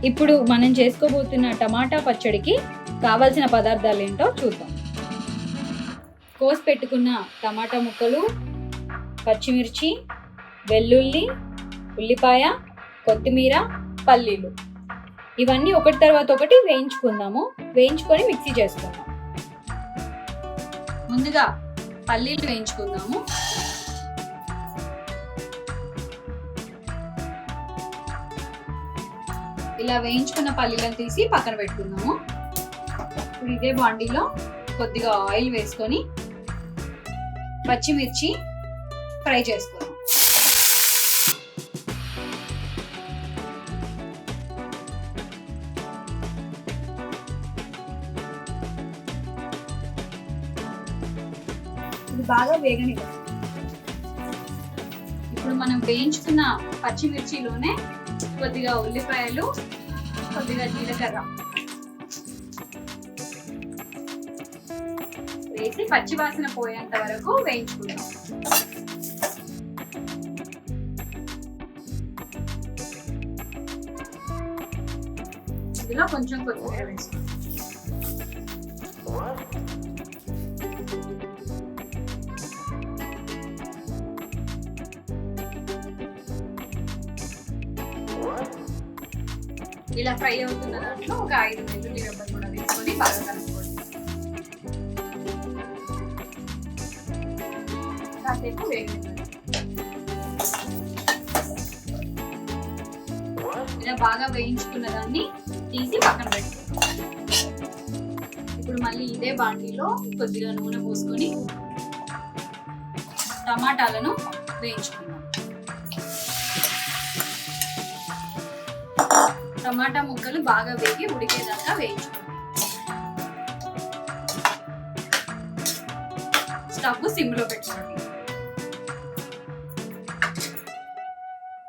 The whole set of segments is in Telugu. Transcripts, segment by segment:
ఇప్పుడు మనం చేసుకోబోతున్న టమాటా పచ్చడికి కావాల్సిన పదార్థాలు ఏంటో చూద్దాం. కోసి పెట్టుకున్న టమాటా ముక్కలు, పచ్చిమిర్చి, వెల్లుల్లి, ఉల్లిపాయ, కొత్తిమీర, పల్లీలు, ఇవన్నీ ఒకటి తర్వాత ఒకటి వేయించుకుందాము. వేయించుకొని మిక్సీ చేసుకుందాం. ముందుగా పల్లీలు వేయించుకుందాము. ఇలా వేయించుకున్న పల్లీలను తీసి పక్కన పెట్టుకుందాము. ఇప్పుడు ఇదే బాండీలో కొద్దిగా ఆయిల్ వేసుకొని పచ్చిమిర్చి ఫ్రై చేసుకుందాం. ఇది బాగా వేగనివ్వాలి. ఇప్పుడు మనం వేయించుకున్న పచ్చిమిర్చిలోనే కొద్దిగా ఉల్లిపాయలు, కొద్దిగా జీలకర్ర వేసి పచ్చి వాసన పోయేంత వరకు వేయించుకుందాం. ఇందులో కొంచెం కొత్తిమీర వేసుకుందాం. ఇలా ఫ్రై అవుతున్న దాంట్లో ఒక 5 వెల్లుల్లి రెబ్బలు కూడా వేసుకొని బాగా కలుపుకోండి. కాసేపు వేగనివ్వండి. ఇలా బాగా వేయించుకున్న దాన్ని తీసి పక్కన పెట్టుకోండి. ఇప్పుడు మళ్ళీ ఇదే బాండీలో కొద్దిగా నూనె పోసుకొని టమాటాలను వేయించుకుందాం. టమాటా ముక్కలు బాగా వేగి ఉడికేదాకా వేయించుకోండి. స్టవ్ సిమ్లో పెట్టుకోండి.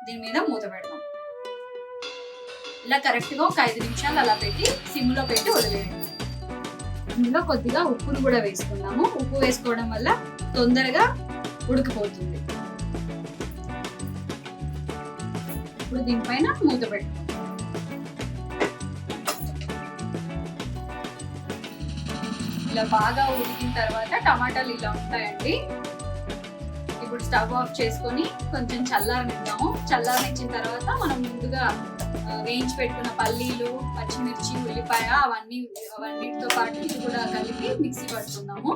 దీని మీద మూత పెడదాం. ఇలా కరెక్ట్గా ఒక 5 నిమిషాలు అలా పెట్టి సిమ్లో పెట్టి వదిలేయండి. ఇందులో కొద్దిగా ఉప్పును కూడా వేసుకున్నాము. ఉప్పు వేసుకోవడం వల్ల తొందరగా ఉడికిపోతుంది. ఇప్పుడు దీనిపైన మూత పెట్టుకోండి. ఇలా బాగా ఉడికిన తర్వాత టమాటాలు ఇలా ఉంటాయండి. ఇప్పుడు స్టవ్ ఆఫ్ చేసుకొని కొంచెం చల్లారనిద్దాము. చల్లారనిచ్చిన తర్వాత మనం ముందుగా వేయించి పెట్టుకున్న పల్లీలు, పచ్చిమిర్చి, ఉల్లిపాయ అవన్నిటితో పాటు ఇది కూడా కలిపి మిక్సీ పట్టుకుందాము.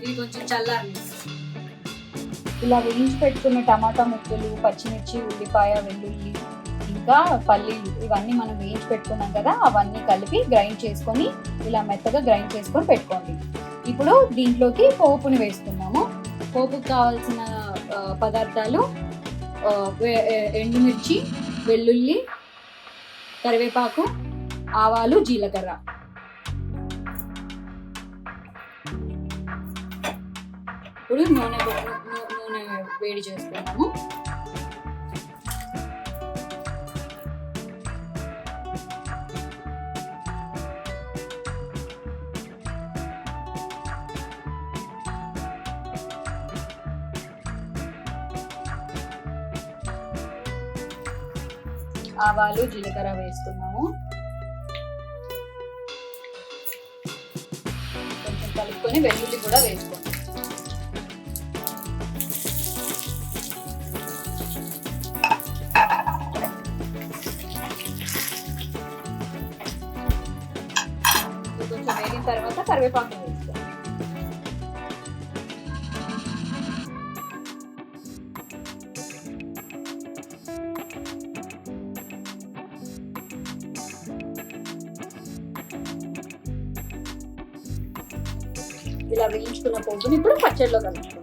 ఇది కొంచెం చల్లారని ఇలా వేయించి పెట్టుకున్న టమాటా ముక్కలు, పచ్చిమిర్చి, ఉల్లిపాయ, వెల్లుల్లి, ఇంకా పల్లీలు ఇవన్నీ మనం వేయించి పెట్టుకున్నాం కదా, అవన్నీ కలిపి గ్రైండ్ చేసుకొని ఇలా మెత్తగా గ్రైండ్ చేసుకొని పెట్టుకోండి. ఇప్పుడు దీంట్లోకి పోపుని వేసుకున్నాము. పోపుకు కావాల్సిన పదార్థాలు ఎండుమిర్చి, వెల్లుల్లి, కరివేపాకు, ఆవాలు, జీలకర్ర. ఇప్పుడు నూనె వేడి చేసుకున్నాము. ఆవాలు, జీలకర్ర వేసుకున్నాము. కొంచెం కలుపుకొని వెల్లుల్లి కూడా వేసుకోండి. కొంచెం వేగిన తర్వాత కరివేపాకు వేసుకోండి. ఇలా వేయించుకున్న పోపుని ఇప్పుడు పచ్చడిలో కలుపుకోండి.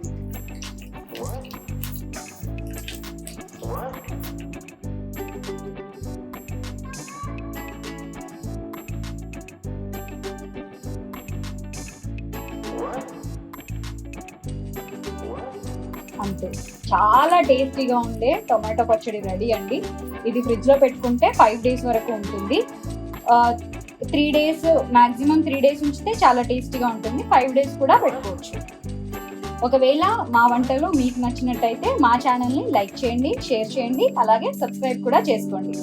అంతే, చాలా టేస్టీగా ఉండే టొమాటో పచ్చడి రెడీ అండి. ఇది ఫ్రిడ్జ్లో పెట్టుకుంటే 5 days వరకు ఉంటుంది. 3 days మ్యాక్సిమం 3 days ఉంచితే చాలా టేస్టీగా ఉంటుంది. 5 days కూడా పెట్టుకోవచ్చు. ఒకవేళ మా వంటలు మీకు నచ్చినట్టయితే మా ఛానల్ని లైక్ చేయండి, షేర్ చేయండి, అలాగే సబ్స్క్రైబ్ కూడా చేసుకోండి.